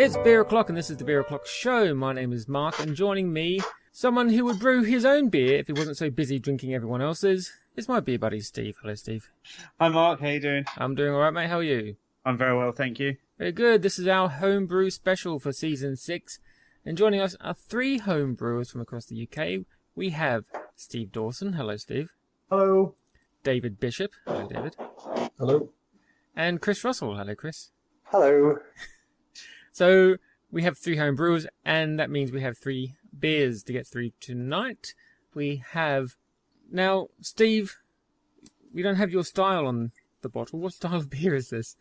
It's Beer O'Clock, and this is the Beer O'Clock Show. My name is Mark, and joining me, someone who would brew his own beer if he wasn't so busy drinking everyone else's, is my beer buddy, Steve. Hello, Steve. Hi, Mark. How you doing? I'm doing all right, mate. How are you? I'm very well, thank you. Very good. This is our Homebrew Special for Season 6. And joining us are 3 home brewers from across the UK. We have Steve Dawson. Hello, Steve. Hello. David Bishop. Hello, David. Hello. And Chris Russell. Hello, Chris. Hello. So we have 3 home brewers, and that means we have 3 beers to get through tonight. We have... Now, Steve, we don't have your style on the bottle. What style of beer is this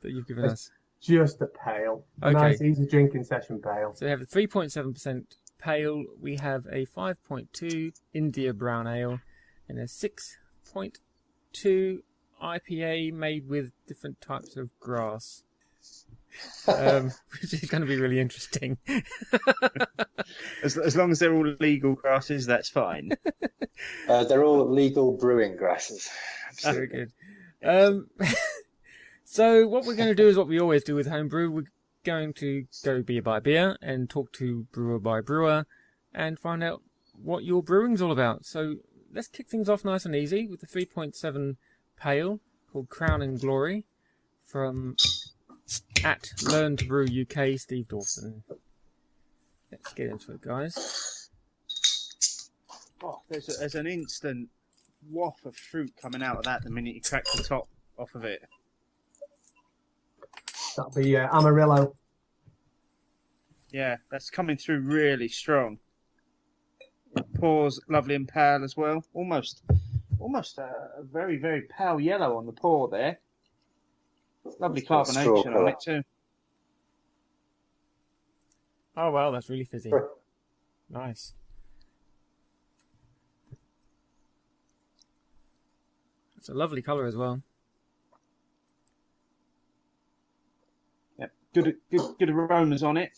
that you've given us? Just a pale. Okay. Nice, easy drinking session pale. So we have a 3.7% pale. We have a 5.2 India Brown Ale and a 6.2 IPA made with different types of grass. Which is going to be really interesting. As long as they're all legal grasses, that's fine. They're all legal brewing grasses. Very good. So what we're going to do is what we always do with homebrew. We're going to go beer by beer and talk to brewer by brewer and find out what your brewing's all about. So let's kick things off nice and easy with the 3.7 pale called Crown and Glory from at Learn to Brew UK, Steve Dawson. Let's get into it, guys. Oh, there's an instant waft of fruit coming out of that the minute you crack the top off of it. That'll be Amarillo. Yeah, that's coming through really strong. It pours lovely and pale as well. Almost a very, very pale yellow on the pour there. Lovely carbonation on it too. Oh wow, that's really fizzy. Nice. It's a lovely colour as well. Yep, good aromas on it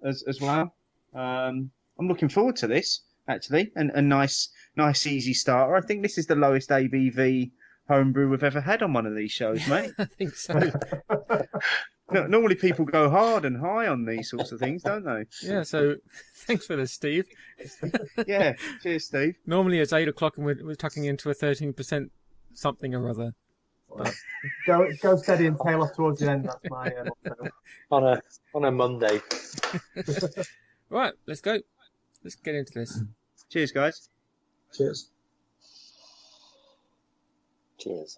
as well. I'm looking forward to this actually, and a nice easy starter. I think this is the lowest ABV homebrew we've ever had on one of these shows, mate. I think so. Normally people go hard and high on these sorts of things, don't they? Yeah, so thanks for this, Steve. Yeah, cheers, Steve. Normally it's 8 o'clock and we're tucking into a 13% something or other. But... Go steady and tail off towards the end. That's my motto. on a Monday. Right, let's go. Let's get into this. Cheers, guys. Cheers. Cheers.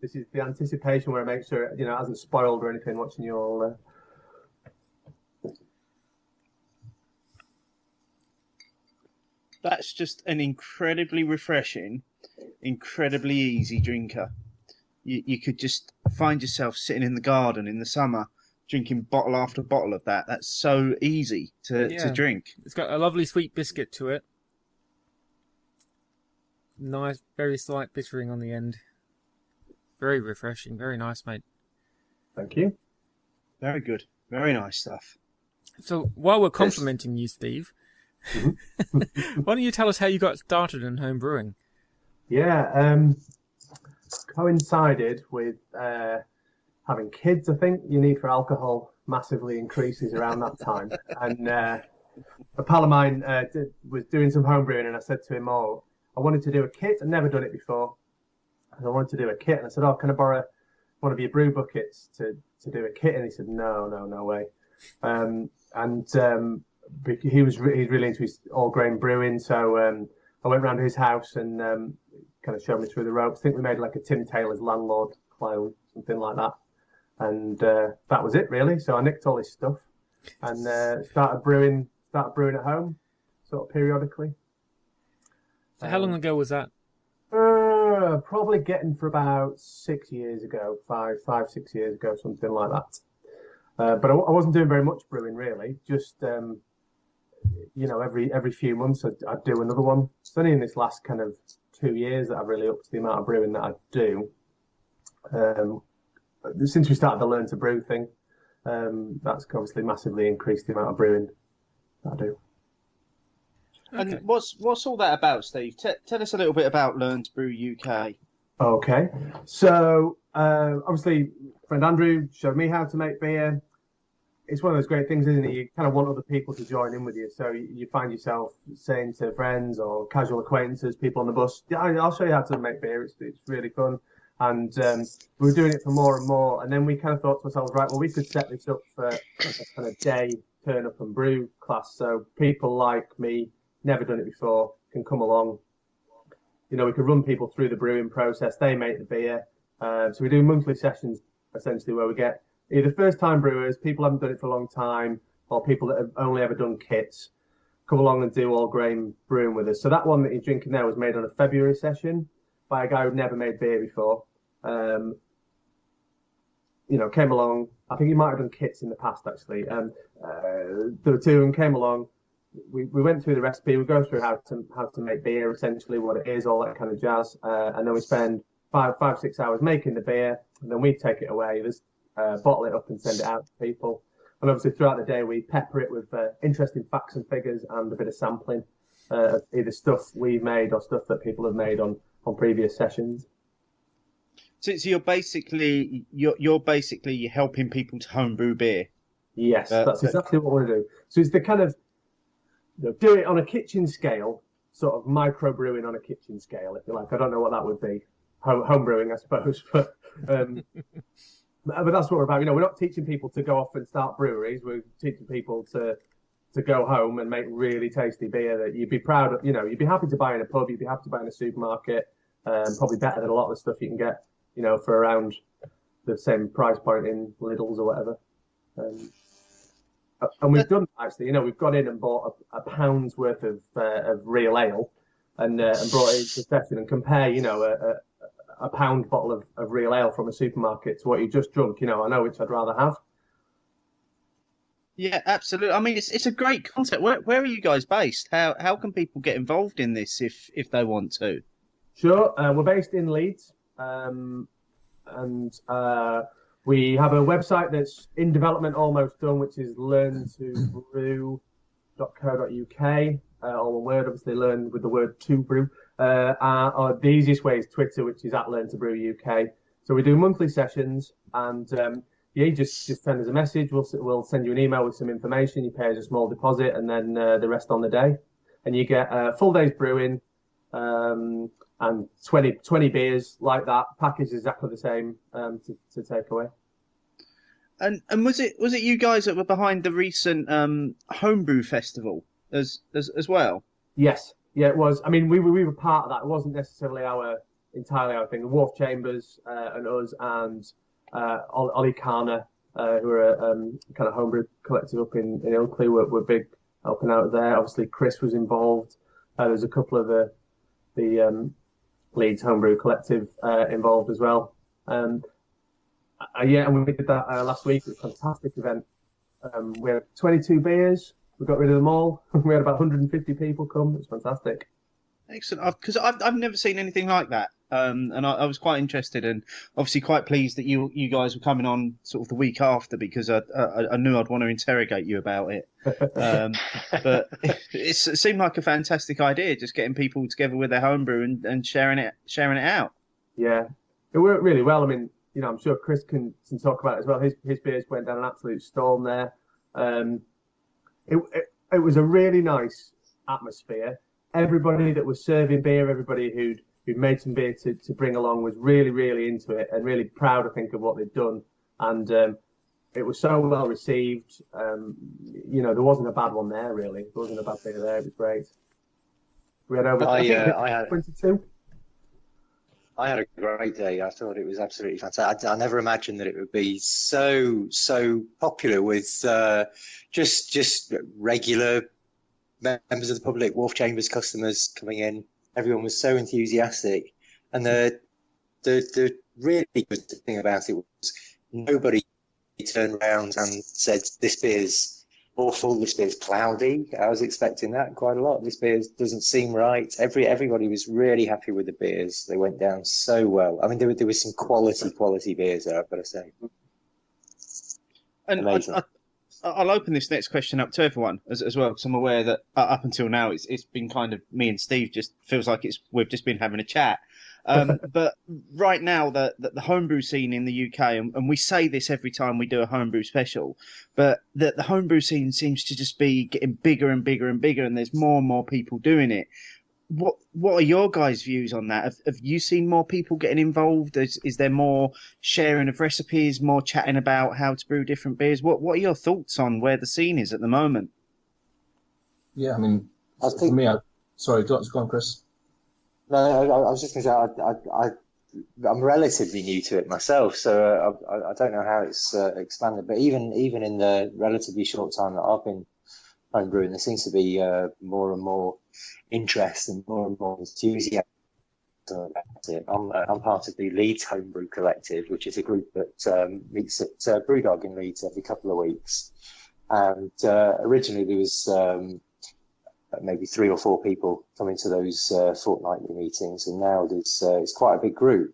This is the anticipation where I make sure it hasn't spoiled or anything. Watching you all. That's just an incredibly refreshing, incredibly easy drinker. You could just find yourself sitting in the garden in the summer, drinking bottle after bottle of that. That's so easy to drink. It's got a lovely sweet biscuit to it. Nice, very slight bittering on the end. Very refreshing. Very nice, mate. Thank you. Very good. Very nice stuff. So while we're complimenting you, Steve, why don't you tell us how you got started in home brewing? Yeah, coincided with having kids. I think your need for alcohol massively increases around that time. And a pal of mine was doing some home brewing, and I said to him, I wanted to do a kit. I'd never done it before. And I wanted to do a kit. And I said, can I borrow one of your brew buckets to do a kit? And he said, no way. He's really into his all grain brewing. So I went round to his house and kind of showed me through the ropes. I think we made like a Tim Taylor's landlord clone, something like that. And that was it really. So I nicked all his stuff and started brewing at home, sort of periodically. So how long ago was that? Probably getting for about 6 years ago, 6 years ago, something like that. But I wasn't doing very much brewing really. Just every few months I'd do another one. It's only in this last kind of 2 years that I've really upped the amount of brewing that I do. Since we started the Learn to Brew thing, that's obviously massively increased the amount of brewing that I do. Okay. And what's all that about, Steve? Tell us a little bit about Learn to Brew UK. Okay, so obviously friend Andrew showed me how to make beer. It's one of those great things, isn't it? You kind of want other people to join in with you. So you find yourself saying to friends or casual acquaintances, people on the bus, yeah, I'll show you how to make beer. It's really fun. And we were doing it for more and more. And then we kind of thought to ourselves, right, well, we could set this up for a kind of day turn up and brew class. So people like me, never done it before, can come along. You know, we could run people through the brewing process. They make the beer. So we do monthly sessions, essentially, where we get either first-time brewers, people haven't done it for a long time, or people that have only ever done kits, come along and do all-grain brewing with us. So that one that you're drinking there was made on a February session by a guy who'd never made beer before. You know, came along. I think he might have done kits in the past, actually. There were two of them came along. We went through the recipe. We go through how to make beer, essentially, what it is, all that kind of jazz. And then we spend 5-6 hours making the beer, and then we take it away. Bottle it up and send it out to people. And obviously throughout the day we pepper it with interesting facts and figures and a bit of sampling, either stuff we've made or stuff that people have made on previous sessions. So you're basically helping people to homebrew beer. Yes, that's exactly what we want to do. So it's the kind of, you know, do it on a kitchen scale, sort of micro brewing on a kitchen scale, if you like. I don't know what that would be. Home brewing, I suppose, but that's what we're about. You know, we're not teaching people to go off and start breweries. We're teaching people to go home and make really tasty beer that you'd be proud of. You know, you'd be happy to buy in a pub. You'd be happy to buy in a supermarket. Probably better than a lot of the stuff you can get, you know, for around the same price point in Lidl's or whatever. And we've done actually. You know, we've gone in and bought a pound's worth of real ale and brought it into the session and compare. You know, a pound bottle of real ale from a supermarket to what you just drunk. You know, I know which I'd rather have. Yeah, absolutely. I mean, it's a great concept. Where are you guys based? How can people get involved in this if they want to? Sure. We're based in Leeds, and we have a website that's in development, almost done, which is learntobrew.co.uk. All one word, obviously, learn with the word to brew. Or the easiest way is Twitter, which is at @LearnToBrewUK. So we do monthly sessions, and you just send us a message. We'll send you an email with some information. You pay us a small deposit, and then the rest on the day. And you get full day's brewing, and 20 beers like that, packaged exactly the same to take away. And was it you guys that were behind the recent Homebrew Festival as well? Yes. Yeah, it was. I mean, we were part of that. It wasn't necessarily entirely our thing. The Wharf Chambers and us and Ollie Carner, who are a kind of homebrew collective up in Ilkley, were big helping out there. Obviously, Chris was involved. There's a couple of the Leeds Homebrew Collective involved as well. And we did that last week. It was a fantastic event. We had 22 beers. We got rid of them all. We had about 150 people come. It was fantastic. Excellent. Because I've never seen anything like that. And I was quite interested and obviously quite pleased that you guys were coming on sort of the week after because I knew I'd want to interrogate you about it. But it seemed like a fantastic idea, just getting people together with their homebrew and sharing it out. Yeah, it worked really well. I mean, you know, I'm sure Chris can talk about it as well. His beers went down an absolute storm there. It was a really nice atmosphere. Everybody that was serving beer, everybody who'd made some beer to bring along was really, really into it and really proud, I think, of what they'd done. And it was so well received. You know, there wasn't a bad one there, really. There wasn't a bad beer there. It was great. We had over 22. I had a great day. I thought it was absolutely fantastic. I never imagined that it would be so popular with just regular members of the public, Wharf Chambers customers coming in. Everyone was so enthusiastic, and the really good thing about it was nobody turned around and said this beer's awful, this beer's cloudy. I was expecting that quite a lot. This beer doesn't seem right. Everybody was really happy with the beers. They went down so well. I mean, there was some quality beers there, I've got to say. And I'll open this next question up to everyone as well, because I'm aware that up until now it's been kind of me and Steve. Just feels like we've just been having a chat. But right now, the homebrew scene in the UK, and we say this every time we do a homebrew special, but the homebrew scene seems to just be getting bigger and bigger and bigger, and there's more and more people doing it. What are your guys' views on that? Have you seen more people getting involved? Is there more sharing of recipes, more chatting about how to brew different beers? What are your thoughts on where the scene is at the moment? Yeah, I mean, I for think. me, sorry, go on, Chris. No, I was just going to say I'm relatively new to it myself, so I don't know how it's expanded. But even in the relatively short time that I've been homebrewing, there seems to be more and more interest and more enthusiasm about it. I'm part of the Leeds Homebrew Collective, which is a group that meets at Brewdog in Leeds every couple of weeks. And originally there was maybe 3 or 4 people coming to those fortnightly meetings, and now there's it's quite a big group.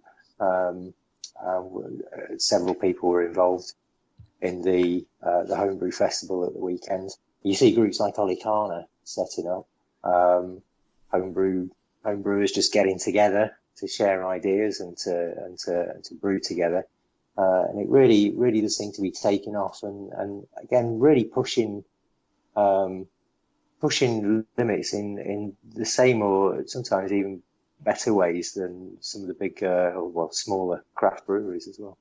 Several people were involved in the Homebrew Festival at the weekend. You see groups like Olicana setting up, homebrewers just getting together to share ideas and to brew together, and it really does seem to be taking off, and again really pushing limits in the same or sometimes even better ways than some of the big smaller craft breweries as well.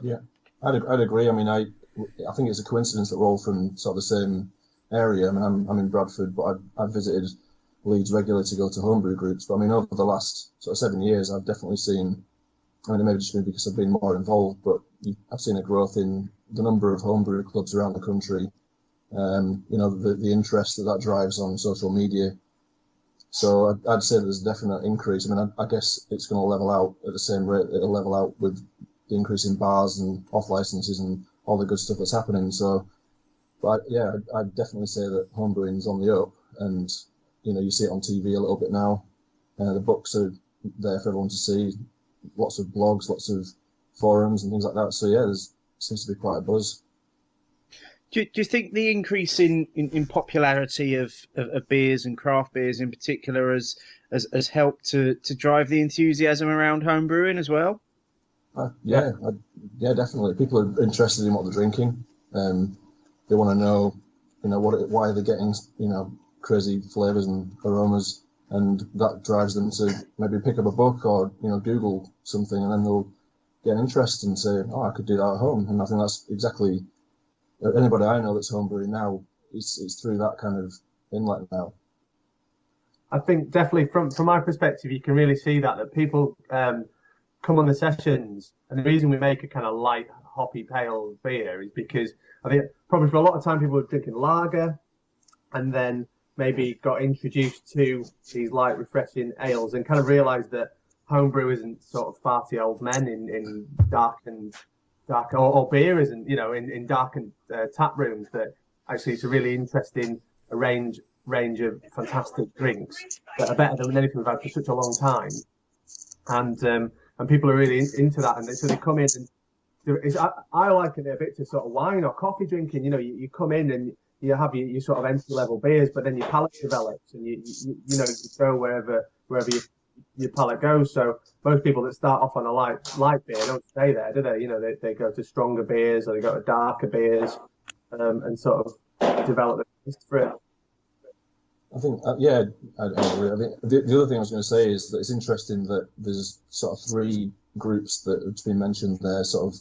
Yeah, I'd agree. I mean, I think it's a coincidence that we're all from sort of the same area. I mean, I'm in Bradford, but I've visited Leeds regularly to go to homebrew groups. But I mean, over the last sort of 7 years, I've definitely seen, I mean, it may just be because I've been more involved, but I've seen a growth in the number of homebrew clubs around the country. The interest that drives on social media. So I'd say there's a definite increase. I mean, I guess it's going to level out at the same rate. It'll level out with the increase in bars and off licenses and all the good stuff that's happening. So, but yeah, I'd definitely say that homebrewing's on the up, and you see it on TV a little bit now. The books are there for everyone to see. Lots of blogs, lots of forums and things like that. So yeah, there seems to be quite a buzz. Do you think the increase in popularity of beers and craft beers in particular has helped to drive the enthusiasm around home brewing as well? Yeah, definitely. People are interested in what they're drinking. They want to know, why they're getting, crazy flavors and aromas, and that drives them to maybe pick up a book or, Google something, and then they'll get an interest and say, oh, I could do that at home. And I think that's exactly, anybody I know that's homebrewing now, it's through that kind of inlet now. I think definitely from my perspective, you can really see that people come on the sessions, and the reason we make a kind of light hoppy pale beer is because I think probably for a lot of time people were drinking lager, and then maybe got introduced to these light refreshing ales and kind of realised that homebrew isn't sort of farty old men in dark or beer isn't in darkened tap rooms, that actually it's a really interesting range of fantastic drinks that are better than anything we've had for such a long time, and people are really into that, and so they come in and I liken it a bit to sort of wine or coffee drinking. You come in and you have your sort of entry level beers, but then your palate develops, and you go wherever your palate goes. So most people that start off on a light beer don't stay there, do they? They go to stronger beers, or they go to darker beers, and sort of develop the taste for it. I think, I agree. I think the other thing I was going to say is that it's interesting that there's sort of 3 groups that have been mentioned there, sort of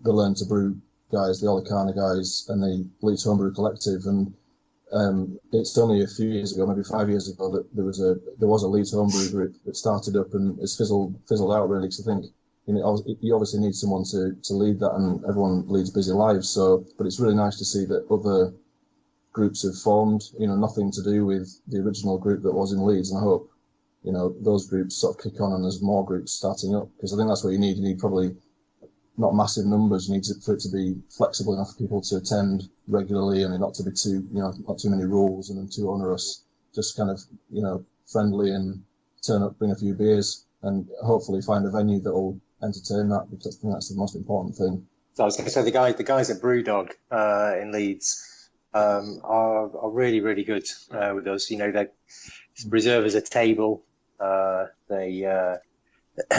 the Learn to Brew guys, the Olicana guys, and the Leeds Homebrew Collective. And it's only a few years ago, maybe 5 years ago, that there was a Leeds Homebrew group that started up, and it's fizzled out really. Because I think you obviously need someone to lead that, and everyone leads busy lives. So, but it's really nice to see that other groups have formed, nothing to do with the original group that was in Leeds, and I hope, those groups sort of kick on and there's more groups starting up, because I think that's what you need. You need probably not massive numbers. You need for it to be flexible enough for people to attend regularly, and not to be not too many rules and too onerous. Just kind of, friendly and turn up, bring a few beers, and hopefully find a venue that will entertain that, because I think that's the most important thing. So I was going to say the guys at Brewdog in Leeds are really really good with us. You know, they reserve us a table. They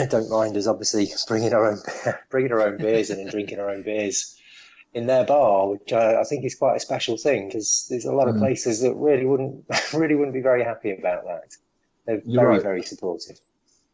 don't mind us obviously bringing our own beers in and drinking our own beers in their bar, which I think is quite a special thing, because there's a lot of places that really wouldn't be very happy about that. They're very supportive.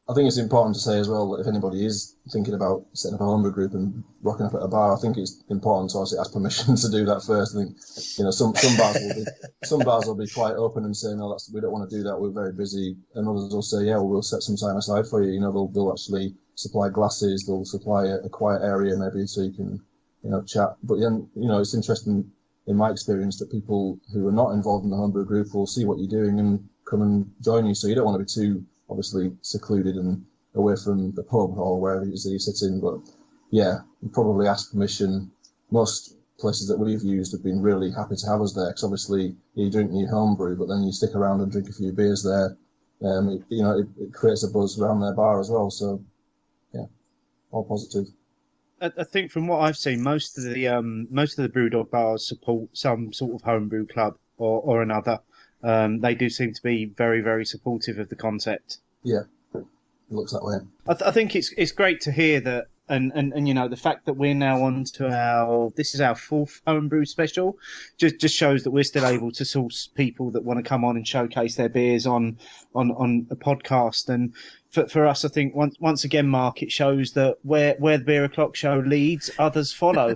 I think it's important to say as well that if anybody is thinking about setting up a homebrew group and rocking up at a bar, I think it's important to obviously ask permission to do that first. I think, you know, some bars will be quite open and say, no, we don't want to do that, we're very busy, and others will say, yeah, well, we'll set some time aside for you. You know, they'll actually supply glasses, they'll supply a quiet area maybe so you can, you know, chat. But then, you know, it's interesting in my experience that people who are not involved in the homebrew group will see what you're doing and come and join you. So you don't want to be too obviously secluded and away from the pub or wherever it is that you sit in. But yeah, you probably ask permission. Most places that we've used have been really happy to have us there, because obviously you drink your homebrew, but then you stick around and drink a few beers there. It creates a buzz around their bar as well. So yeah, all positive. I think from what I've seen, most of the Brewdog bars support some sort of homebrew club or another. They do seem to be very, very supportive of the concept. Yeah, it looks that way. I think it's great to hear that, and you know, the fact that we're now on to this is our 4th Homebrew Special, just shows that we're still able to source people that want to come on and showcase their beers on a podcast. And for us, I think once again, Mark, it shows that where the Beer O'Clock Show leads, others follow.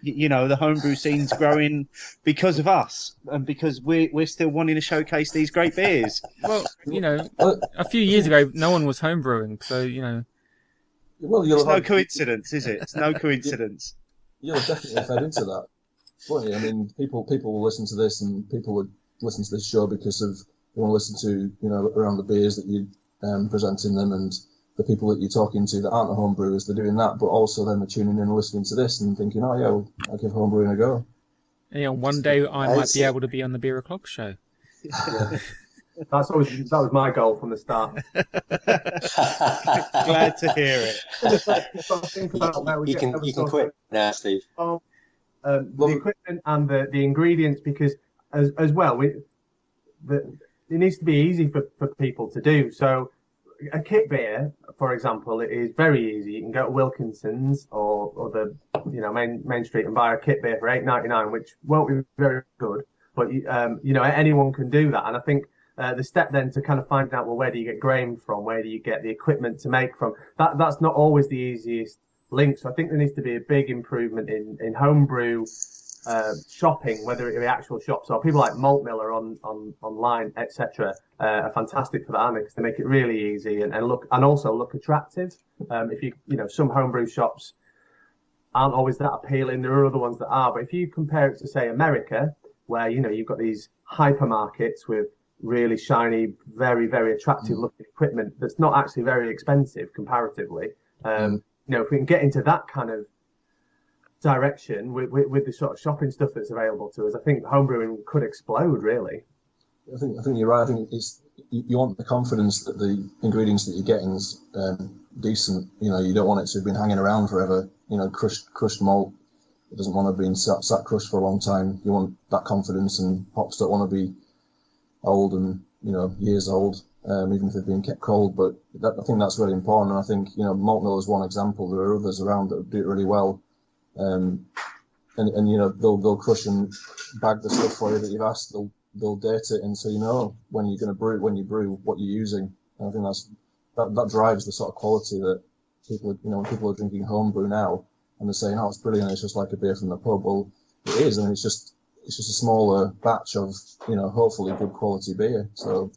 You know, the homebrew scene's growing because of us, and because we're still wanting to showcase these great beers. Well, you know, a few years ago, no one was homebrewing, so you know. Well, it's no coincidence, is it? It's no coincidence. You'll definitely fed into that. Funny, I mean, people will listen to this, and people would listen to this show because they want to listen to, you know, around the beers that you presenting them, and the people that you're talking to that aren't homebrewers, they're doing that, but also then they're tuning in and listening to this and thinking, oh yeah, well, I'll give homebrewing a go. And, you know, one day I might be able to be on the Beer O'Clock Show. Yeah. That was my goal from the start. Glad to hear it. You can quit now, Steve. The equipment and the ingredients, because as well, it needs to be easy for people to do. So a kit beer, for example, it is very easy. You can go to Wilkinson's or the main street and buy a kit beer for $8.99, which won't be very good, but anyone can do that. And I think the step then to kind of find out, well, where do you get grain from? Where do you get the equipment to make from? That's not always the easiest link. So I think there needs to be a big improvement in homebrew shopping, whether it be actual shops or people like Malt Miller online, etc. Are fantastic for that, because they make it really easy and also look attractive. If some homebrew shops aren't always that appealing. There are other ones that are, but if you compare it to, say, America, where you've got these hypermarkets with really shiny, very, very attractive looking equipment that's not actually very expensive comparatively. If we can get into that kind of direction with the sort of shopping stuff that's available to us, I think homebrewing could explode, really. I think you're right. I think you want the confidence that the ingredients that you're getting is decent. You don't want it to have been hanging around forever. Crushed malt, it doesn't want to have been sat crushed for a long time. You want that confidence, and hops don't want to be old and years old, even if they've been kept cold. But I think that's really important. And I think Malt Mill is one example. There are others around that do it really well. And they'll crush and bag the stuff for you that you've asked. They'll date it, and so when you're going to brew, when you brew, what you're using. And I think that drives the sort of quality that people, when people are drinking homebrew now and they're saying, oh, it's brilliant, it's just like a beer from the pub. Well, it is. I mean, it's just a smaller batch of hopefully good quality beer. So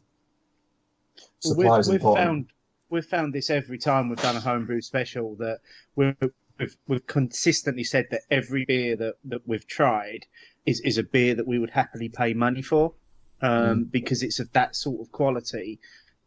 supply is important. We've found this every time we've done a homebrew special, that we've consistently said that every beer that we've tried is a beer that we would happily pay money for, because it's of that sort of quality.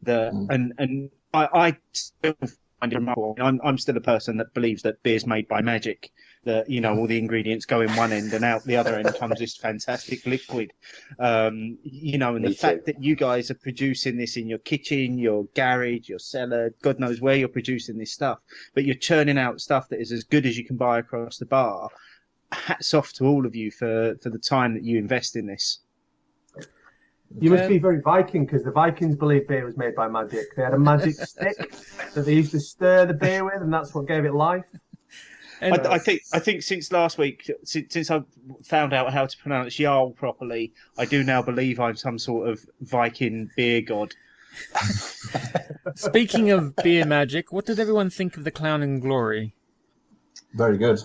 And I still find it remarkable. I'm still a person that believes that beer's made by magic. that, you know, all the ingredients go in one end and out the other end comes this fantastic liquid. You know, and Me the fact that you guys are producing this in your kitchen, your garage, your cellar, God knows where you're producing this stuff, but you're churning out stuff that is as good as you can buy across the bar. Hats off to all of you for the time that you invest in this. You must be very Viking, because the Vikings believed beer was made by magic. They had a magic stick that they used to stir the beer with, and that's what gave it life. I think since last week, since I found out how to pronounce Jarl properly, I do now believe I'm some sort of Viking beer god. Speaking of beer magic, what did everyone think of the Clown and Glory? Very good.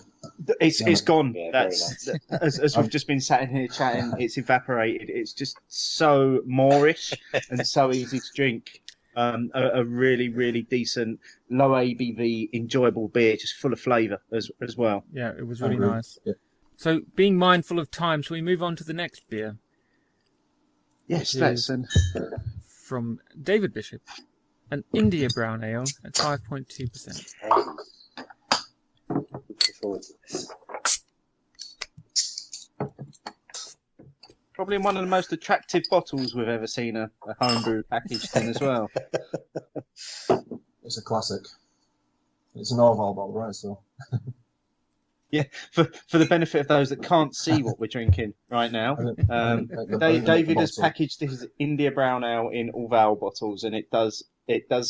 It's gone. Yeah, That's as we've just been sat in here chatting. It's evaporated. It's just so moorish and so easy to drink. A really, really decent, low ABV, enjoyable beer, just full of flavour as well. Yeah, it was really nice. Yeah. So, being mindful of time, shall we move on to the next beer? Yes, Which that's is from David Bishop, an India Brown Ale at 5.2%. Looking forward to this. probably one of the most attractive bottles we've ever seen a homebrew packaged in as well. It's a classic. It's an Orval bottle, right? So. Yeah, for the benefit of those that can't see what we're drinking right now, David has packaged his India Brown Ale in Orval bottles, and it does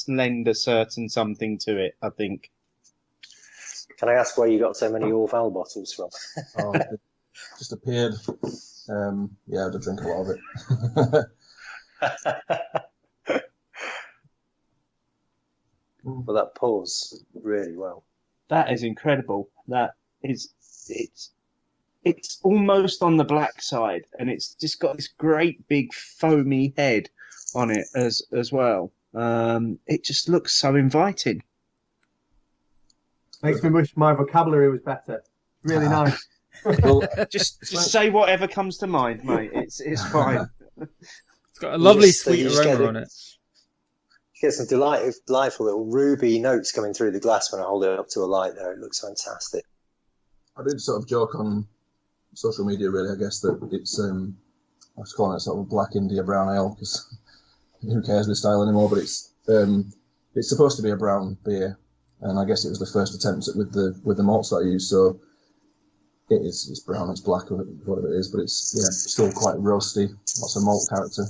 lend a certain something to it, I think. Can I ask where you got so many Orval bottles from? It just appeared. Yeah, I did drink a lot of it. Well, that pours really well. That is incredible. It's almost on the black side, and it's just got this great big foamy head on it as well. It just looks so inviting. Makes me wish my vocabulary was better. Really nice. Well, Just say whatever comes to mind, mate. It's fine. It's got a lovely You sweet just aroma get on it. You get some delightful little ruby notes coming through the glass when I hold it up to a light there. It looks fantastic. I did sort of joke on social media, really, I guess, that it's, I was calling it sort of a black India brown ale, because who cares with style anymore, but it's supposed to be a brown beer, and I guess it was the first attempt with the malts that I used, so it's brown, it's black, whatever it is, but it's still quite roasty, lots of malt character.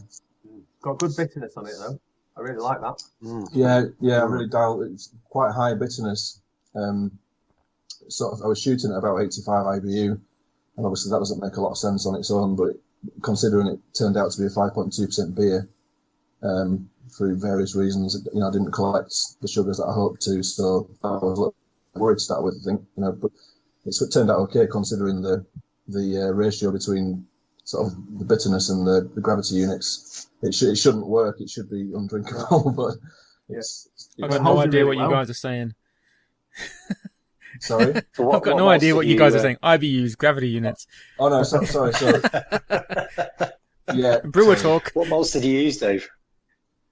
Got good bitterness on it, though. I really like that. Yeah, I really dialed it. It's quite high bitterness. I was shooting at about 85 IBU, and obviously that doesn't make a lot of sense on its own, but considering it turned out to be a 5.2% beer, through various reasons, I didn't collect the sugars that I hoped to, so I was a little worried to start with, I think, but it turned out okay considering the ratio between sort of the bitterness and the gravity units. It shouldn't work. It should be undrinkable, but I've got no idea what you guys are saying. Sorry? I've got no idea what you guys are saying. IBUs, gravity units. Oh, no, sorry. Yeah. Brewer talk. What malts did you use, Dave?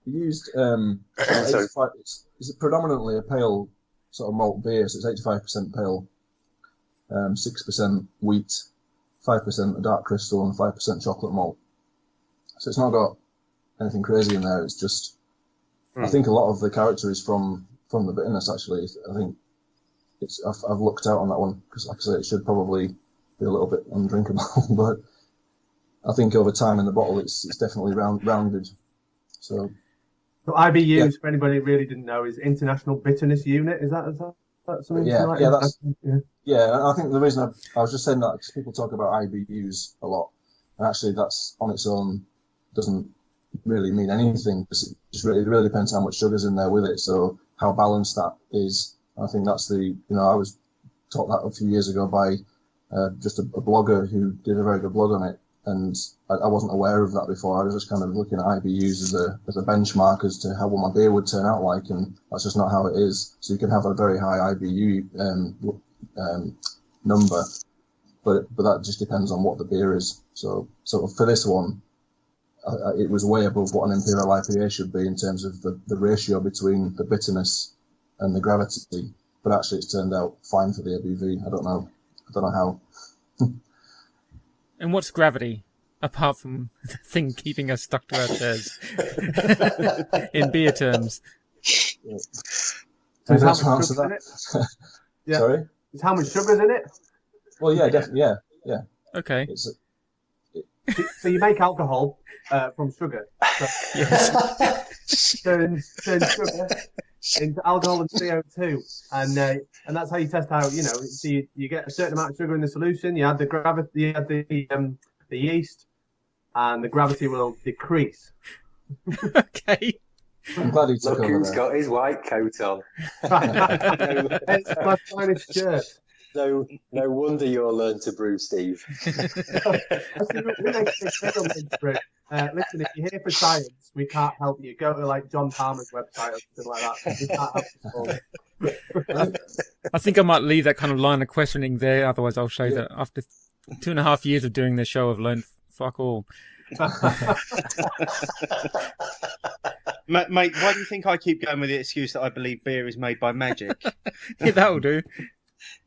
We used, it's predominantly a pale sort of malt beer, so it's 85% pale, 6% wheat, 5% dark crystal, and 5% chocolate malt. So it's not got anything crazy in there. It's just, I think a lot of the character is from the bitterness, actually. I think I've looked out on that one, because like I say, it should probably be a little bit undrinkable, but I think over time in the bottle it's definitely rounded. So IBUs, for anybody who really didn't know, is International Bitterness Unit. Is that something? Yeah, I think the reason I was just saying that, because people talk about IBUs a lot, and actually that's on its own doesn't really mean anything. It really depends how much sugar's in there with it, so how balanced that is. I think that's I was taught that a few years ago by just a blogger who did a very good blog on it, and I wasn't aware of that before. I was just kind of looking at IBUs as a benchmark as to how my beer would turn out like, and that's just not how it is. So you can have a very high IBU number, but that just depends on what the beer is. So for this one, it was way above what an Imperial IPA should be in terms of the ratio between the bitterness and the gravity, but actually it's turned out fine for the ABV. I don't know I don't know how. And what's gravity, apart from the thing keeping us stuck to our chairs? In beer terms. Yeah. So Anyone how else want much to sugar's in answer it? that? Yeah. Sorry? Is how much sugar's in it? Well, yeah, definitely, yeah. Okay. It's So you make alcohol from sugar. So Yes. turn sugar into alcohol and CO2, and that's how you test out. So you get a certain amount of sugar in the solution. You add the gravity, you add the yeast, and the gravity will decrease. Okay. I'm glad he took Look over who's there. got his white coat on. It's my finest shirt. No wonder you're learn to brew, Steve. Listen, if you're here for science, we can't help you. Go to like John Palmer's website or something like that. We can't help you. I think I might leave that kind of line of questioning there. Otherwise, I'll show that after 2.5 years of doing this show, I've learned fuck all. Mate, why do you think I keep going with the excuse that I believe beer is made by magic? Yeah, that'll do.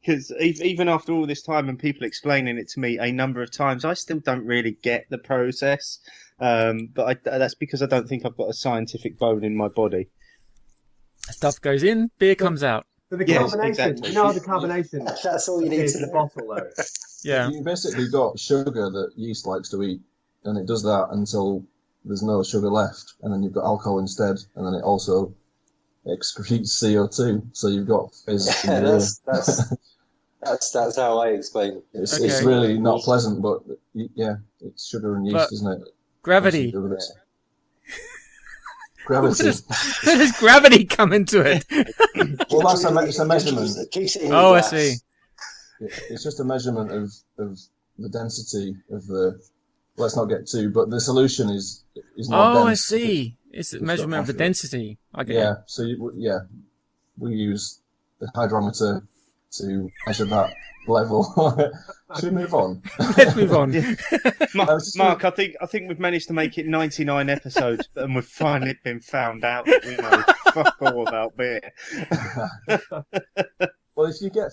Because even after all this time and people explaining it to me a number of times, I still don't really get the process. But that's because I don't think I've got a scientific bone in my body. Stuff goes in, beer comes out. So the Yes, carbonation, exactly. you know how the carbonation That's all you need is to in the know. bottle though. Yeah. You basically got sugar that yeast likes to eat, and it does that until there's no sugar left, and then you've got alcohol instead, and then it also excretes CO2, so you've got fizz in the air. That's how I explain it. It's Okay. really not pleasant, but yeah, it's sugar and yeast, But isn't it? Gravity. Gravity. Where does gravity come into it? Well, it's a measurement. Keeps it in Oh, I glass. see. It's just a measurement of the density of the. Let's not get too, but the solution is not Oh, I dense. see. It's a It's measurement of the got density. I get Yeah, it. so we use the hydrometer to measure that level. Should we move on? Let's move on. Mark, I think we've managed to make it 99 episodes, and we've finally been found out that we know fuck all about beer. Well, if you get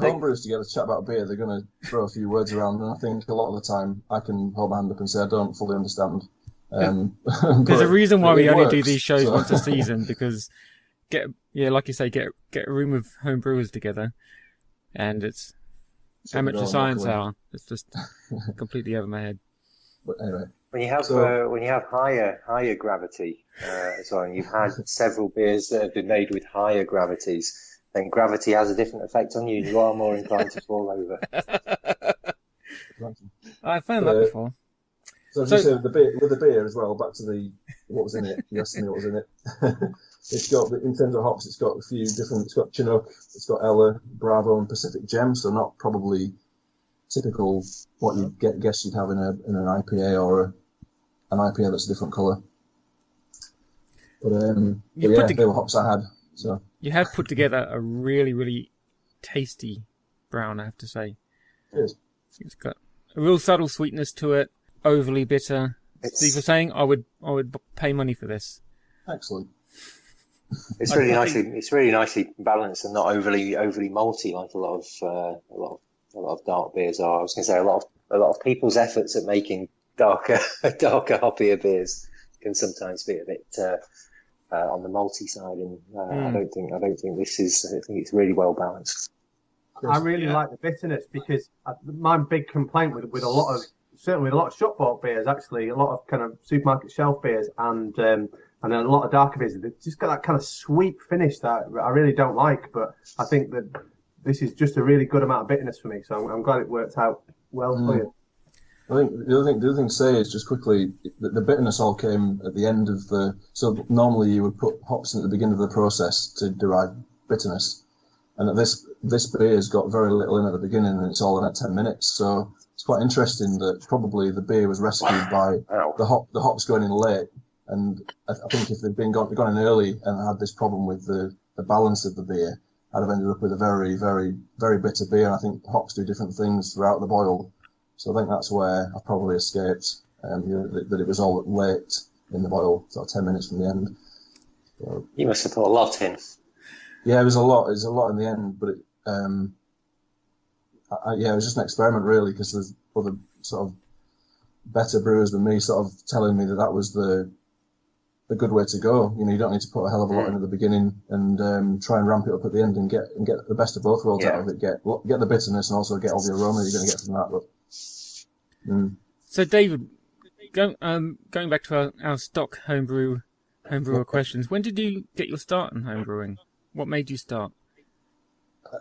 homebrewers together to chat about beer, they're going to throw a few words around, and I think a lot of the time I can hold my hand up and say I don't fully understand. There's a reason why it we only do works, these shows so- once a season, because like you say, get a room of home brewers together, and it's So we amateur don't science walk away. hour. It's just completely over my head. But anyway, When you have higher gravity as well, and you've had several beers that have been made with higher gravities, then gravity has a different effect on you. You are more inclined to fall over. I found that before. so as you say, with the beer as well. Back to what was in it. You asked me what was in it. It's got, in terms of hops, it's got a few different. It's got Chinook, it's got Ella, Bravo, and Pacific Gem. So not probably typical what you guess you'd have in an IPA or an IPA that's a different colour. But they were hops I had. So You have put together a really, really tasty brown, I have to say. cheers. It's got a real subtle sweetness to it, overly bitter. Steve was saying I would pay money for this. Excellent. It's really nicely balanced and not overly malty like a lot of dark beers are. I was going to say a lot of people's efforts at making darker hoppier beers can sometimes be a bit on the malty side, and I don't think this is. I think it's really well balanced. I really like the bitterness because my big complaint with a lot of shop bought beers, actually, a lot of kind of supermarket shelf beers and a lot of darker beers, they've just got that kind of sweet finish that I really don't like. But I think that this is just a really good amount of bitterness for me, so I'm glad it worked out well for you. I think the other thing to say is just quickly that the bitterness all came at the end of the. So normally you would put hops in at the beginning of the process to derive bitterness, and this beer's got very little in at the beginning, and it's all in at 10 minutes. So it's quite interesting that probably the beer was rescued by the hops going in late, and I think if they'd been gone in early and had this problem with the balance of the beer, I'd have ended up with a very, very, very bitter beer. And I think hops do different things throughout the boil. So I think that's where I probably escaped, that it was all late in the boil, sort of 10 minutes from the end. So, You must have put a lot in. yeah, there's a lot in the end, but yeah, it was just an experiment really, because there's other sort of better brewers than me sort of telling me that was the good way to go. You know, you don't need to put a hell of a lot in at the beginning and try and ramp it up at the end and get the best of both worlds out of it. Get the bitterness and also get all the aroma you're going to get from that. But, So, David, going back to our stock homebrewer questions, when did you get your start in homebrewing? What made you start?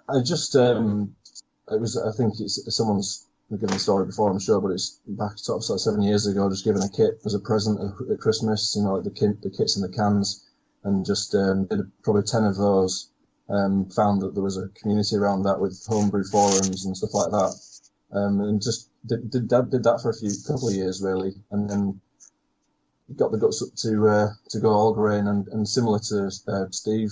I just it was, I think someone's given the story before, I'm sure, but it's back sort of 7 years ago, just given a kit as a present at Christmas, you know, like the kits and the cans, and just did probably 10 of those. Found that there was a community around that with homebrew forums and stuff like that, and just did that for a couple of years really, and then got the guts up to go all grain, and similar to Steve,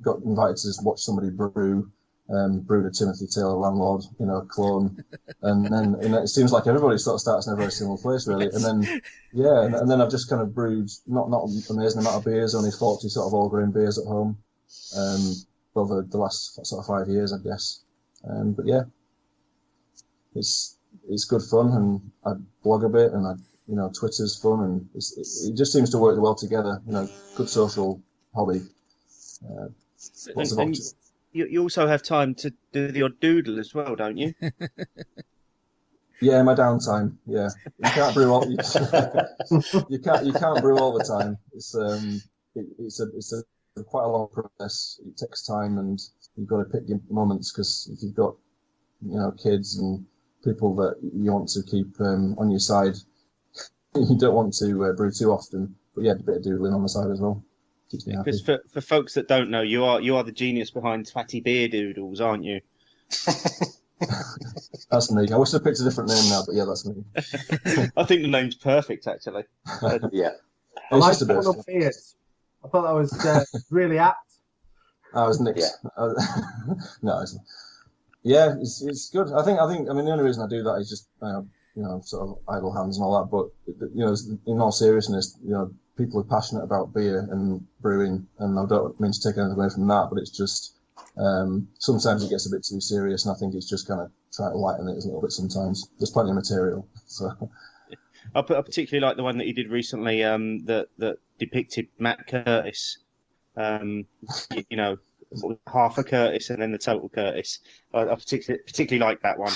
got invited to just watch somebody brew. Brewed a Timothy Taylor Landlord, you know, clone, and then it seems like everybody sort of starts in a very similar place, really. And then, and then I've just kind of brewed not an amazing amount of beers, only 40 sort of all grain beers at home, over the last sort of 5 years, I guess. But yeah, it's good fun, and I blog a bit, and Twitter's fun, and it just seems to work well together. You know, good social hobby. Lots of options. You also have time to do the odd doodle as well, don't you? Yeah, my downtime. Yeah, you can't brew all. You can't brew all the time. It's a quite a long process. It takes time, and you've got to pick your moments, because if you've got kids and people that you want to keep on your side, you don't want to brew too often. But yeah, a bit of doodling on the side as well. Because for folks that don't know, you are the genius behind Fatty Beer Doodles, aren't you? That's me. I wish I picked a different name now, but yeah, that's me. I think the name's perfect, actually. Yeah. I like the beers. I thought that was really apt. I was Nick. Yeah. No, yeah, it's good. I think. I mean, the only reason I do that is just sort of idle hands and all that. But in all seriousness, people are passionate about beer and brewing, and I don't mean to take anything away from that, but it's just sometimes it gets a bit too serious, and I think it's just kind of trying to lighten it a little bit sometimes. There's plenty of material. So. I particularly like the one that you did recently that depicted Matt Curtis, half a Curtis and then the total Curtis. I particularly like that one.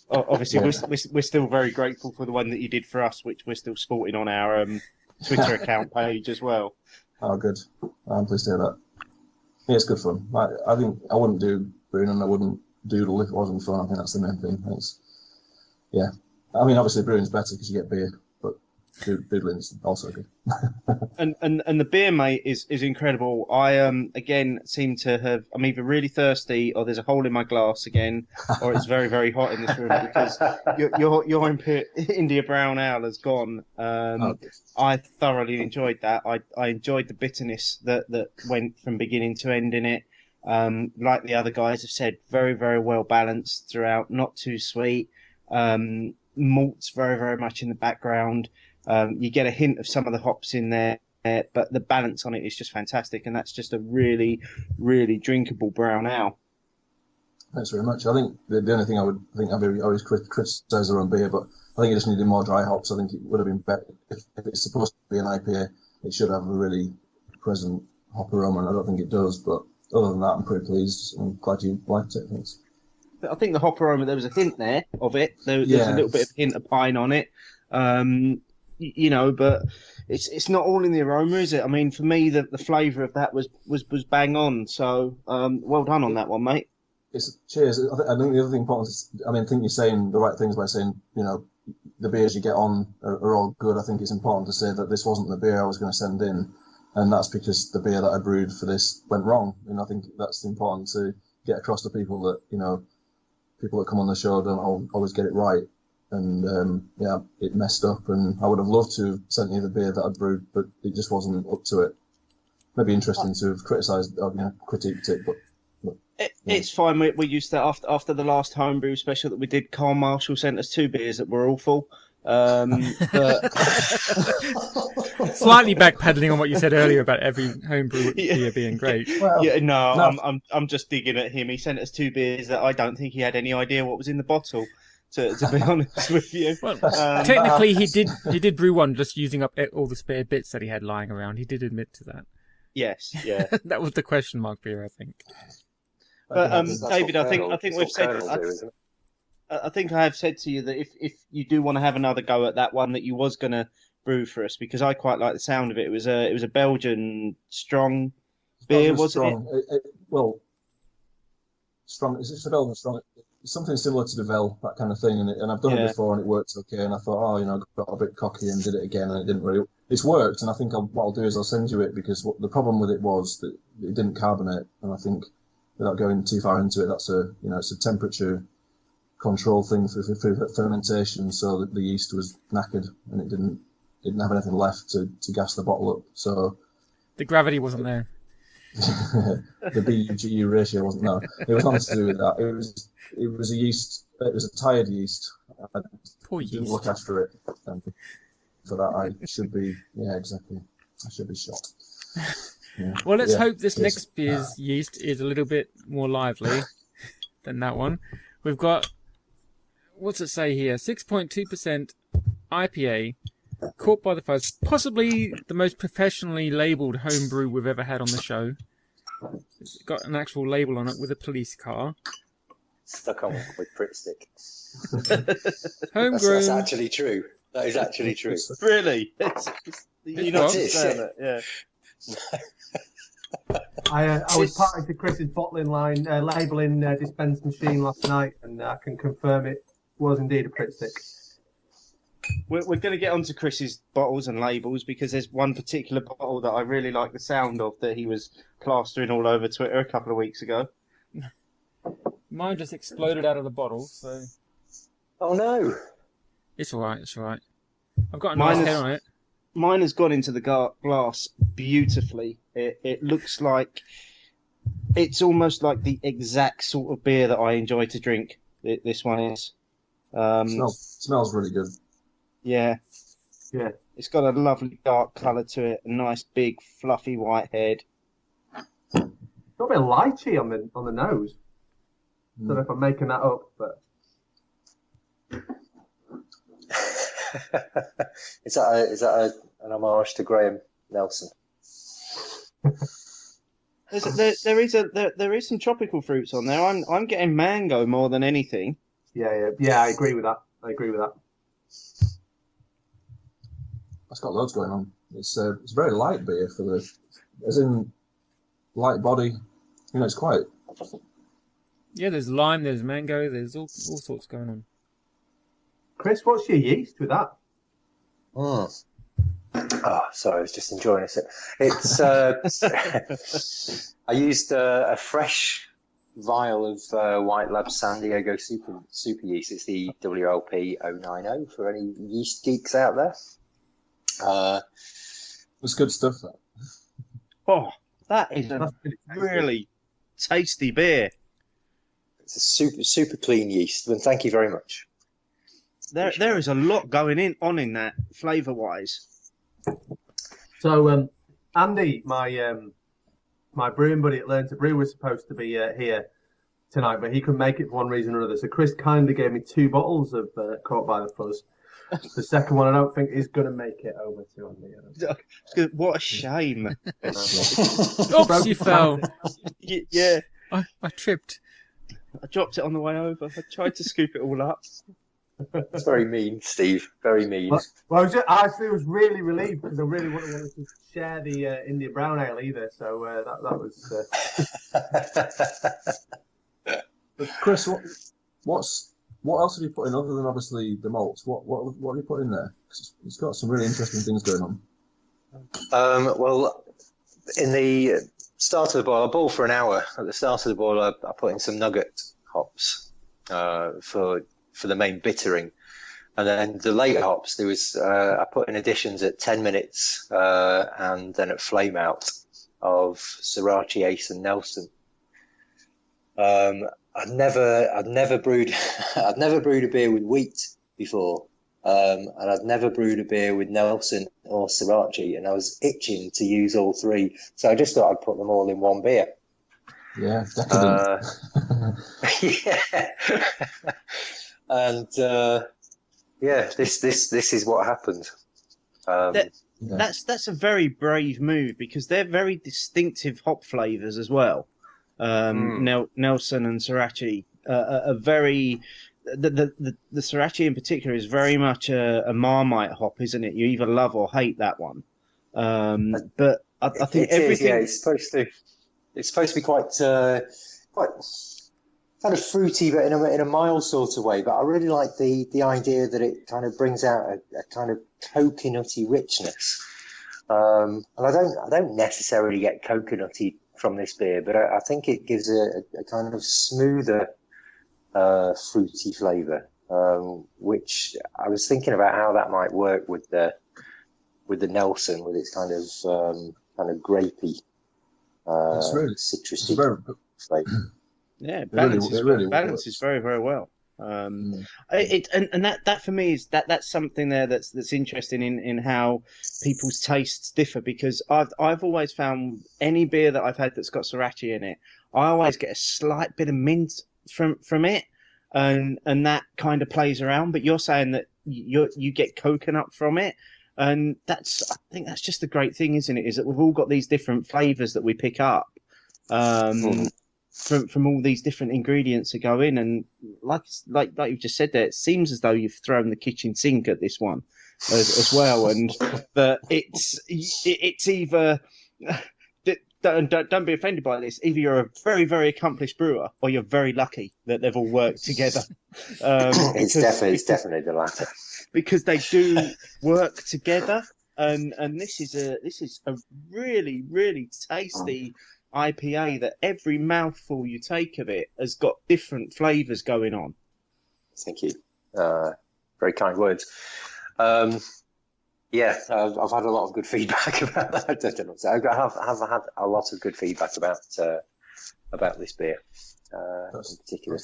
Obviously, we're still very grateful for the one that you did for us, which we're still sporting on our Twitter account page as well. Oh, good. I'm pleased to hear that. Yeah, it's good fun. I think I wouldn't do brewing and I wouldn't doodle if it wasn't fun. I think that's the main thing. Yeah. I mean, obviously brewing's better because you get beer, but doodling's also good. and the beer, mate, is incredible. I again seem to have. I'm either really thirsty, or there's a hole in my glass again, or it's very very hot in this room because your India Brown Ale has gone. I thoroughly enjoyed that. I enjoyed the bitterness that went from beginning to end in it. Like the other guys have said, very very well balanced throughout. Not too sweet. Malts very very much in the background. You get a hint of some of the hops in there, but the balance on it is just fantastic, and that's just a really, really drinkable brown ale. Thanks very much. I think the only thing I always criticise their own beer, but I think it just needed more dry hops. I think it would have been better if it's supposed to be an IPA. It should have a really present hop aroma, and I don't think it does. But other than that, I'm pretty pleased. I'm glad you liked it. Thanks. I think the hop aroma, there was a hint there of it. There's a little bit of hint of pine on it. But it's not all in the aroma, is it? I mean, for me, the flavour of that was bang on. So, well done on that one, mate. Cheers. I think the other thing important is, I think you're saying the right things by saying, the beers you get on are all good. I think it's important to say that this wasn't the beer I was going to send in, and that's because the beer that I brewed for this went wrong. And I think that's important to get across to people that, people that come on the show don't always get it right. And it messed up, and I would have loved to have sent you the beer that I brewed, but it just wasn't up to it. Maybe interesting to have criticised or critiqued it, but it's fine. We used that after the last homebrew special that we did. Carl Marshall sent us 2 beers that were awful, But Slightly backpedaling on what you said earlier about every homebrew beer being great. Well, yeah, no, no. I'm just digging at him. He sent us 2 beers that I don't think he had any idea what was in the bottle. To be honest with you, Well, technically, he did brew one just using up all the spare bits that he had lying around. He did admit to that. yes, yeah. That was the question mark beer, I think. But That's what David, I think Colonel- we've that's what said. Colonel do, isn't it? I think I have said to you that if you do want to have another go at that one that you was going to brew for us, because I quite like the sound of it. It was a Belgian strong beer, wasn't it? Well, strong. It's a Belgian strong. It's something similar to Devel, that kind of thing. And I've done it before, and it worked okay. And I thought, I got a bit cocky and did it again, and it didn't really. It's worked, and I think what I'll do is I'll send you it, because the problem with it was that it didn't carbonate, and I think without going too far into it, that's it's a temperature control thing for fermentation, so that the yeast was knackered and it didn't have anything left to gas the bottle up. So The gravity wasn't there. the BU-GU ratio wasn't there. It was nothing to do with that. It was a yeast. It was a tired yeast. I Poor didn't yeast. look after it. And for that, I should be. Yeah, exactly. I should be shot. Yeah. Well, let's Yeah. hope this Yes. next beer's yeast is a little bit more lively than that one. We've got, what's it say here? 6.2% IPA, caught by the fuzz. Possibly the most professionally labelled homebrew we've ever had on the show. It's got an actual label on it with a police car. Stuck on with Pritt stick. Homegrown. That's actually true. That is actually true. Really? You're not what? saying it, yeah. I was party to Chris's bottling line, labelling dispense machine last night, and I can confirm it was indeed a Pritt stick. We're going to get onto Chris's bottles and labels, because there's one particular bottle that I really like the sound of that he was plastering all over Twitter a couple of weeks ago. Mine just exploded out of the bottle, so Oh no! it's alright, it's alright. I've got a Mine nice is- head on it. Mine has gone into the glass beautifully. It looks like it's almost like the exact sort of beer that I enjoy to drink. This one is. Smells really good. Yeah. Yeah. It's got a lovely dark colour to it, a nice big fluffy white head. Got a bit of lychee on the nose. Don't know if I'm making that up, but Is that an homage to Graham Nelson? There is some tropical fruits on there. I'm getting mango more than anything. yeah, I agree with that. That's got loads going on. It's very light beer as in light body. It's quite. Yeah, there's lime, there's mango, there's all sorts going on. Chris, what's your yeast with that? Oh, sorry, I was just enjoying it. It's I used a fresh vial of White Lab San Diego super yeast. It's the WLP 090 for any yeast geeks out there. It's good stuff. That. Oh, that is a really tasty beer. It's a super clean yeast. And thank you very much. There is a lot going on in that flavour wise. So, Andy, my brewing buddy at Learn to Brew was supposed to be here tonight, but he couldn't make it for one reason or another. So Chris kindly gave me 2 bottles of Caught by the Fuzz. The second one I don't think is going to make it over to Andy. What a shame. Oops, you fell. Yeah, I tripped. I dropped it on the way over. I tried to scoop it all up. That's very mean, Steve. Very mean. Well, I actually was really relieved because I really wouldn't want to share the India Brown Ale either. So that was. But Chris, what else have you put in other than obviously the malts? What have you put in there? 'Cause it's got some really interesting things going on. Well, in the start of the boil, I boil for an hour. At the start of the boil, I put in some nugget hops for the main bittering, and then the late hops there was I put in additions at 10 minutes and then at flame out of Sriracha, Ace, and Nelson. I'd never brewed a beer with wheat before. and I'd never brewed a beer with Nelson or Sriracha, and I was itching to use all three. So I just thought I'd put them all in one beer. Yeah, decadent. Yeah. And this is what happened. That's a very brave move, because they're very distinctive hop flavors as well. Nelson and Sriracha are very. The Sriracha in particular is very much a Marmite hop, isn't it? You either love or hate that one. But I think everything. It's supposed to be quite kind of fruity, but in a mild sort of way. But I really like the idea that it kind of brings out a kind of coconutty richness. And I don't necessarily get coconutty from this beer, but I think it gives a kind of smoother, fruity flavour, which I was thinking about how that might work with the Nelson, with its kind of grapey, citrusy flavour. Yeah, It really balances works. very, very well. That for me is that's something there that's interesting in how people's tastes differ, because I've always found any beer that I've had that's got Sriracha in it, I always get a slight bit of mint from it, and that kind of plays around. But you're saying that you get coconut from it, and I think that's just the great thing, isn't it? Is that we've all got these different flavors that we pick up. From all these different ingredients that go in, and like you've just said there, it seems as though you've thrown the kitchen sink at this one as well, and that it's either don't be offended by this. Either you're a very, very accomplished brewer, or you're very lucky that they've all worked together. It's definitely the latter, because they do work together, and this is a really, really tasty IPA that every mouthful you take of it has got different flavours going on. Thank you. Very kind words. I've had a lot of good feedback about that. I have had a lot of good feedback about this beer in particular.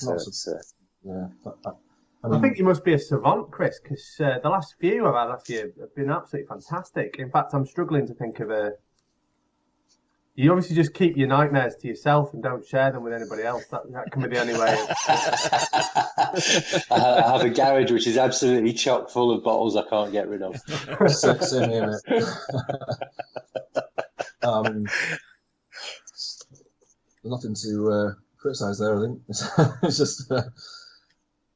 I think you must be a savant, Chris, because the last few I've had last year have been absolutely fantastic. In fact, I'm struggling to think of You obviously just keep your nightmares to yourself and don't share them with anybody else. That can be the only way. I have a garage which is absolutely chock full of bottles I can't get rid of. Same here, mate. Nothing to criticise there, I think. It's just.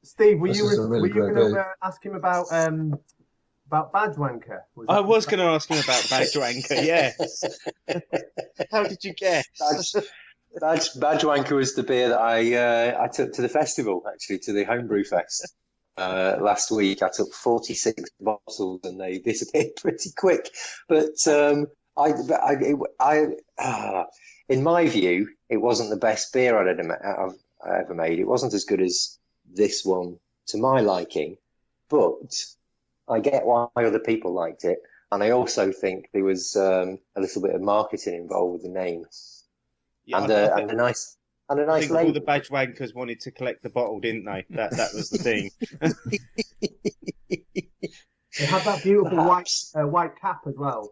Steve, were you really going to ask him about Badge Wanker? I was going to ask him about Badge Wanker, yeah. How did you guess? Badge Wanker was the beer that I took to the festival, actually, to the Homebrew Fest last week. I took 46 bottles and they disappeared pretty quick. But in my view, it wasn't the best beer I've ever made. It wasn't as good as this one to my liking, but I get why other people liked it, and I also think there was a little bit of marketing involved with the name, and a nice label. All the Badge Wankers wanted to collect the bottle, didn't they? That was the thing. It had that beautiful white cap as well.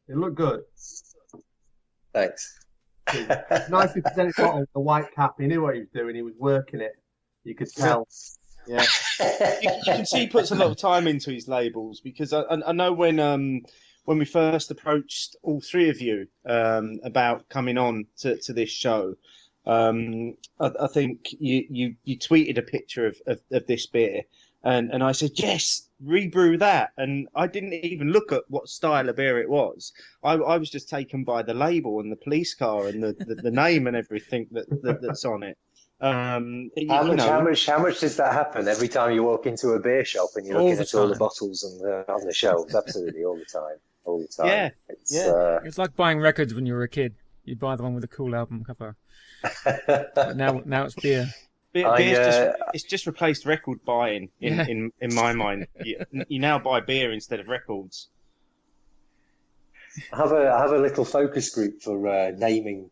It looked good. Thanks. Nicely presented bottle with a white cap. He knew what he was doing. He was working it. You could tell. Yeah, you can see he puts a lot of time into his labels, because I know when we first approached all three of you about coming on to this show, I think you tweeted a picture of this beer, and I said, yes, rebrew that, and I didn't even look at what style of beer it was. I was just taken by the label and the police car and the name and everything that's on it. How much does that happen every time you walk into a beer shop and you're looking at all the bottles on the shelves? Absolutely, all the time. Yeah, it's like buying records when you were a kid. You'd buy the one with a cool album cover. But now it's beer. It's just replaced record buying in my mind. You now buy beer instead of records. I have a little focus group for naming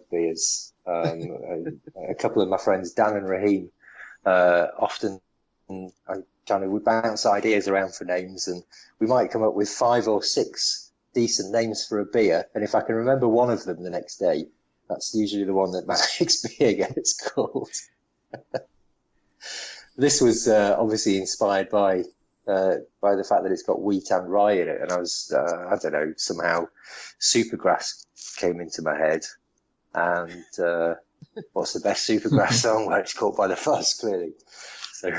beers. A couple of my friends, Dan and Raheem, often we bounce ideas around for names, and we might come up with 5 or 6 decent names for a beer. And if I can remember one of them the next day, that's usually the one that my next beer gets called. This was obviously inspired by the fact that it's got wheat and rye in it, and I was I don't know, somehow Supergrass came into my head, and what's the best Supergrass song? Well, it's Caught by the Fuzz, clearly. So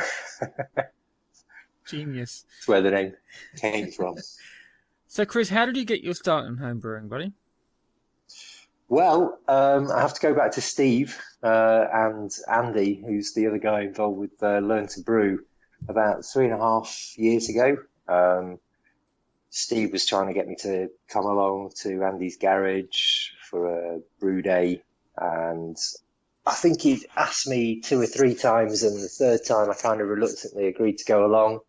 Genius. that's where the name came from. So, Chris, how did you get your start in home brewing, buddy? Well, I have to go back to Steve and Andy, who's the other guy involved with Learn to Brew, about 3.5 years ago. Steve was trying to get me to come along to Andy's garage for a brew day, and I think he'd asked me 2 or 3 times, and the third time I kind of reluctantly agreed to go along.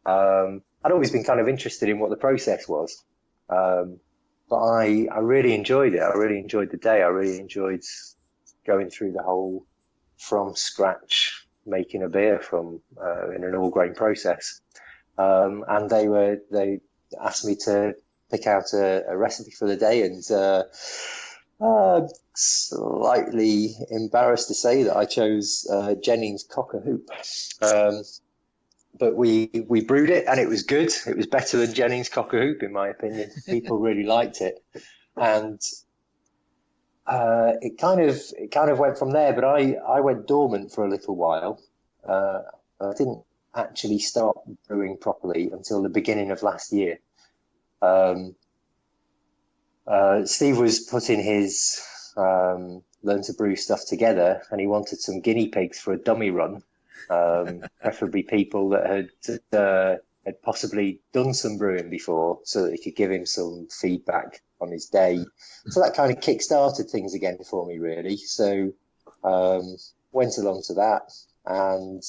I'd always been kind of interested in what the process was, but I really enjoyed it. I really enjoyed the day. I really enjoyed going through the whole from scratch making a beer from in an all grain process. And they asked me to pick out a recipe for the day, and slightly embarrassed to say that I chose Jennings Cocker Hoop. But we brewed it, and it was good. It was better than Jennings Cocker Hoop, in my opinion. People really liked it, and it kind of went from there. But I went dormant for a little while. I didn't actually start brewing properly until the beginning of last year. Steve was putting his Learn to Brew stuff together, and he wanted some guinea pigs for a dummy run. Preferably people that had possibly done some brewing before, so that he could give him some feedback on his day. So that kind of kick-started things again for me, really. So went along to that, and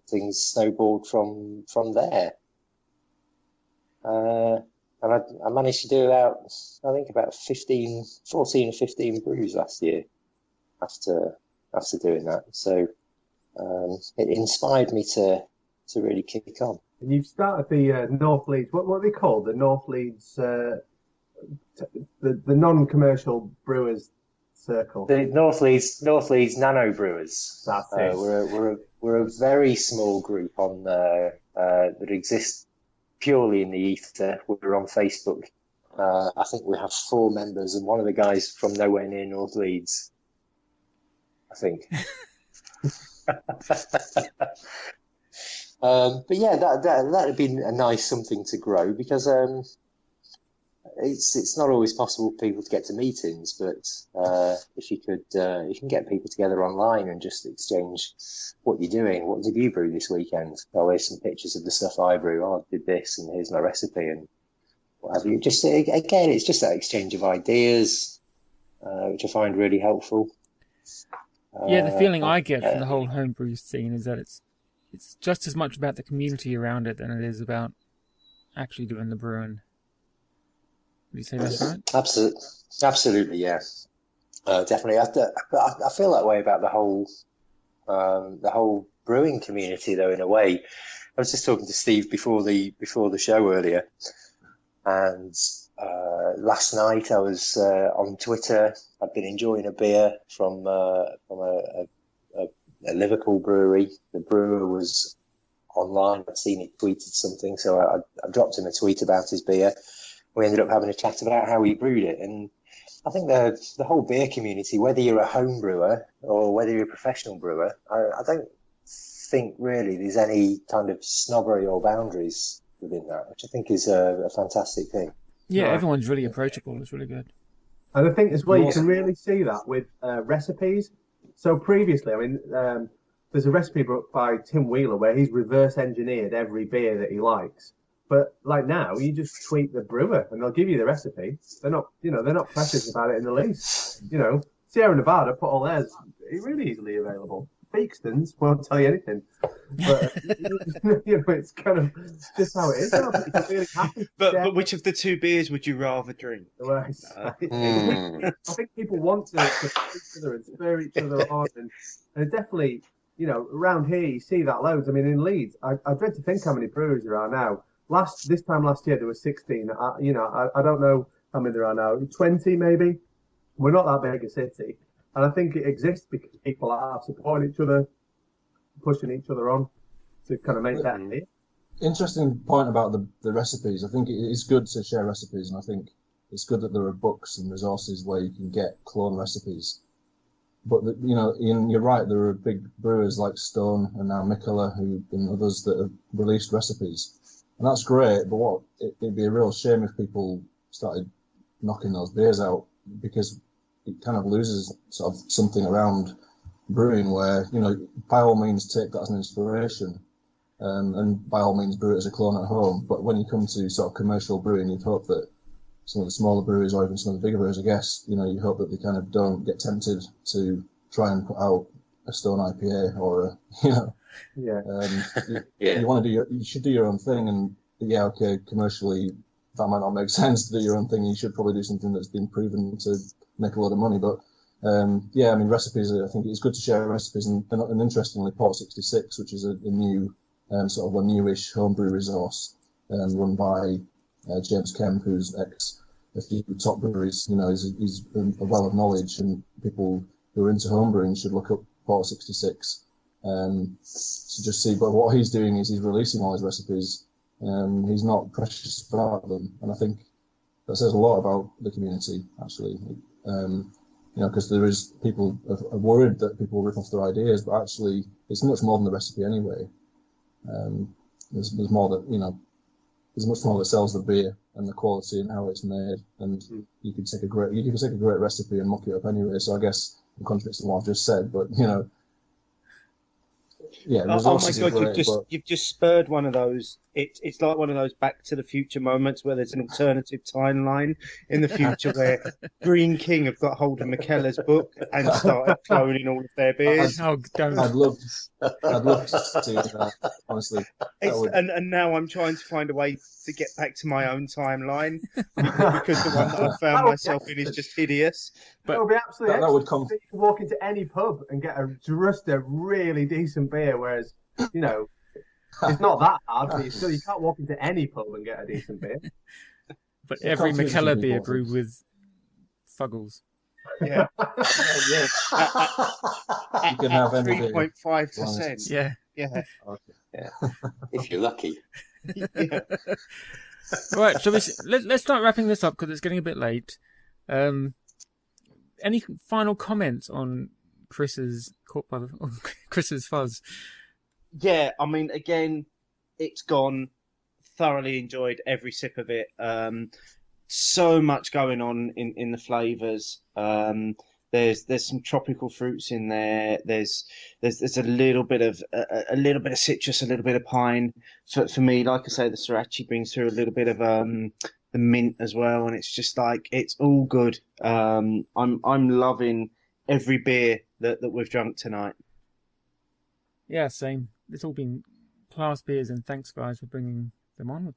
things snowballed from there. And I managed to do about 14 or 15 brews last year after doing that. So it inspired me to really kick on. And you've started the North Leeds, what are they called? The North Leeds, the non-commercial brewers circle. The North Leeds Nano Brewers. That's it. We're a very small group on there that exists purely in the ether. We're on Facebook. I think we have 4 members, and one of the guys from nowhere near North Leeds, I think. But yeah, that'd been a nice something to grow, because it's not always possible for people to get to meetings, but if you can get people together online and just exchange what you're doing. What did you brew this weekend? Oh, here's some pictures of the stuff I brew. Oh, I did this, and here's my recipe, and what have you. Just again, it's just that exchange of ideas, which I find really helpful. Yeah, the feeling I get from the whole homebrew scene is that it's just as much about the community around it than it is about actually doing the brewing. Would you say that's right? Absolutely, yeah. Definitely. I feel that way about the whole brewing community, though. In a way, I was just talking to Steve before the show earlier, and last night I was on Twitter. I'd been enjoying a beer from a Liverpool brewery. The brewer was online. I'd seen it tweeted something, so I dropped him a tweet about his beer. We ended up having a chat about how he brewed it, and I think the whole beer community, whether you're a home brewer or whether you're a professional brewer, I don't think really there's any kind of snobbery or boundaries within that, which I think is a fantastic thing. Yeah, everyone's really approachable. It's really good. And I think as well, you can really see that with recipes. So previously, I mean, there's a recipe book by Tim Wheeler where he's reverse engineered every beer that he likes. But like now, you just tweet the brewer and they'll give you the recipe. They're not precious about it in the least. Sierra Nevada put all theirs really easily available. Theakston's won't tell you anything. But it's kind of just how it is. Really happy. But which of the 2 beers would you rather drink? Well, I think people want to each other and spur each other on, and definitely, around here you see that loads. I mean, in Leeds, I dread to think how many breweries there are now. This time last year there were 16. I don't know how many there are now. 20 maybe. We're not that big a city, and I think it exists because people are supporting each other, pushing each other on to kind of make that. Interesting point about the recipes. I think it is good to share recipes, and I think it's good that there are books and resources where you can get clone recipes. But Ian, you're right. There are big brewers like Stone and now Mikkeller and others that have released recipes, and that's great. But it'd be a real shame if people started knocking those beers out, because it kind of loses sort of something around brewing where by all means take that as an inspiration. And by all means brew it as a clone at home. But when you come to sort of commercial brewing, you'd hope that some of the smaller breweries or even some of the bigger breweries, I guess, you hope that they kind of don't get tempted to try and put out a Stone IPA or you want to you should do your own thing. And okay, commercially that might not make sense to do your own thing. You should probably do something that's been proven to make a lot of money. But recipes, I think it's good to share recipes. And interestingly, Port 66, which is a new sort of a newish homebrew resource run by James Kemp, who's a few top breweries. He's a well of knowledge, and people who are into homebrewing should look up Port 66 to just see. But what he's doing is he's releasing all his recipes. He's not precious about them, and I think that says a lot about the community, actually. Because there is people are worried that people rip off their ideas, but actually it's much more than the recipe anyway. There's more that there's much more that sells the beer and the quality and how it's made, and you can take a great recipe and mock it up anyway. So I guess I'm contradicting what I've just said, but oh my god, you've just spurred one of those. It's like one of those Back to the Future moments where there's an alternative timeline in the future where Green King have got hold of Mikkeller's book and started cloning all of their beers. I'd love to see that, honestly. And now I'm trying to find a way to get back to my own timeline because the one that I found myself in is just hideous. But it would be absolutely that would come. You can walk into any pub and get just a really decent beer, whereas it's not that hard, but you can't walk into any pub and get a decent beer. But every Mikkeller beer brewed with Fuggles. Yeah. You can have 3.5%. Yeah. Yeah. Okay. Yeah. If you're lucky. Yeah. Right, so let's start wrapping this up because it's getting a bit late. Any final comments on Chris's fuzz? Yeah, I mean, again, it's gone. Thoroughly enjoyed every sip of it. So much going on in the flavours. There's some tropical fruits in there. There's a little bit of citrus, a little bit of pine. For me, like I say, the sriracha brings through a little bit of the mint as well, and it's just like it's all good. I'm loving every beer that we've drunk tonight. Yeah, same. It's all been class beers, and thanks guys for bringing them on.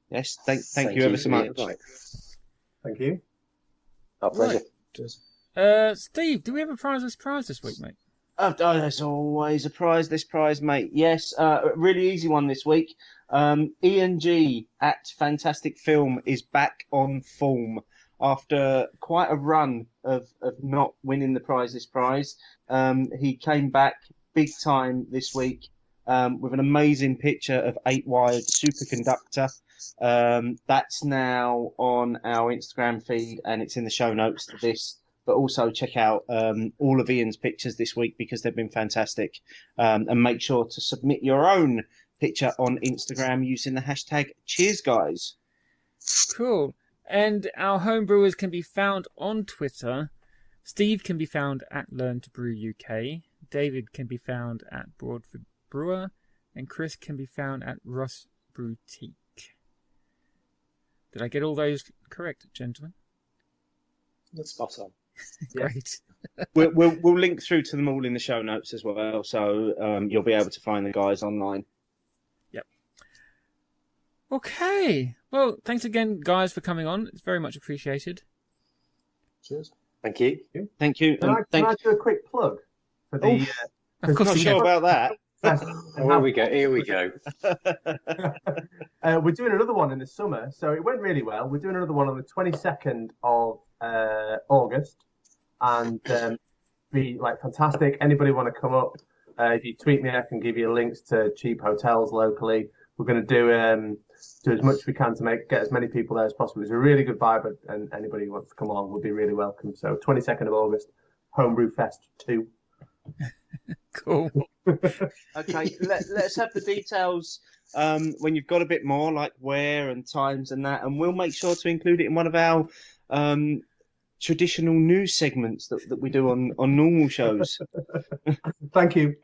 Yes, thank you ever so much. Thank you. Our pleasure. Cheers. Steve, do we have a prize this week, mate? There's always a prize this prize, mate. Yes, a really easy one this week. Ian G at Fantastic Film is back on form after quite a run of not winning the prize this prize. He came back big time this week with an amazing picture of 8-wired superconductor. That's now on our Instagram feed and it's in the show notes to this. But also check out all of Ian's pictures this week because they've been fantastic. And make sure to submit your own picture on Instagram using the hashtag #CheersGuys. Cool. And our homebrewers can be found on Twitter. Steve can be found at Learn to Brew UK. David can be found at Broadford Brewer. And Chris can be found at Russ Boutique. Did I get all those correct, gentlemen? That's spot on. Great. We'll link through to them all in the show notes as well, so you'll be able to find the guys online. Yep. Okay. Well, thanks again, guys, for coming on. It's very much appreciated. Cheers. Thank you. Thank you. Can I do a quick plug for the Of course Not you sure have. about that. Oh, here we go. Here we go. We're doing another one in the summer, so it went really well. We're doing another one on the 22nd of August, and be like fantastic. Anybody want to come up? If you tweet me, I can give you links to cheap hotels locally. We're going to do as much as we can to get as many people there as possible. It's a really good vibe, and anybody who wants to come along will be really welcome. So 22nd of August, Homebrew Fest 2. Cool. Okay, let's have the details when you've got a bit more, like where and times and that, and we'll make sure to include it in one of our traditional news segments that we do on normal shows. Thank you.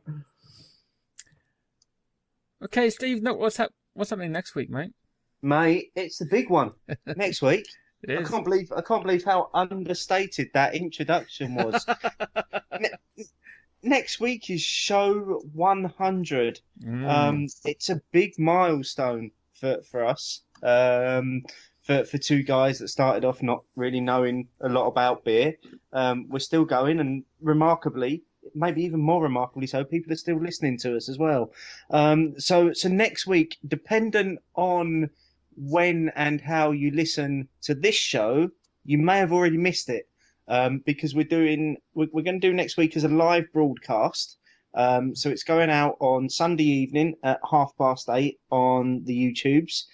Okay, Steve, no, what's happening next week, mate? Mate, it's the big one next week. It is. I can't believe how understated that introduction was. Next week is show 100. It's a big milestone for us. For two guys that started off not really knowing a lot about beer. We're still going, and remarkably, maybe even more remarkably so, people are still listening to us as well. So next week, dependent on when and how you listen to this show, you may have already missed it. Because we're going to do next week as a live broadcast. So it's going out on Sunday evening at 8:30 on the YouTubes.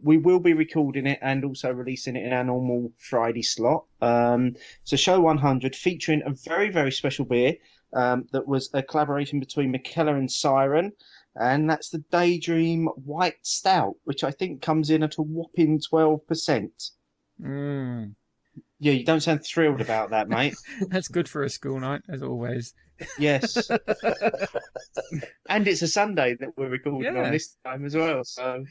We will be recording it and also releasing it in our normal Friday slot. So show 100 featuring a very, very special beer that was a collaboration between McKellar and Siren. And that's the Daydream White Stout, which I think comes in at a whopping 12%. Yeah, you don't sound thrilled about that, mate. That's good for a school night, as always. Yes. And it's a Sunday that we're recording on this time as well. So,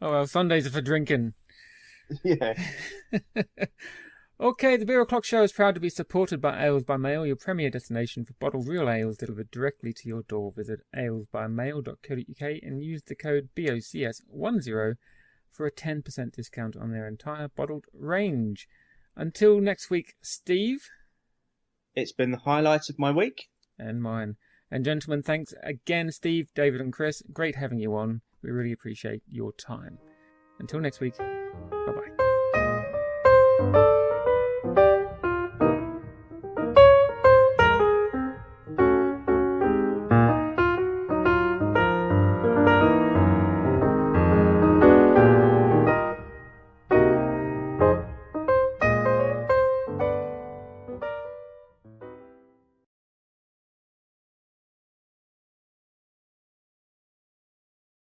oh, well, Sundays are for drinking. yeah. Okay, the Beer O'Clock Show is proud to be supported by Ales by Mail, your premier destination for bottled real ales delivered directly to your door. Visit alesbymail.co.uk and use the code BOCS10 for a 10% discount on their entire bottled range. Until next week, Steve. It's been the highlight of my week. And mine. And gentlemen, thanks again, Steve, David and Chris. Great having you on. We really appreciate your time. Until next week, bye-bye.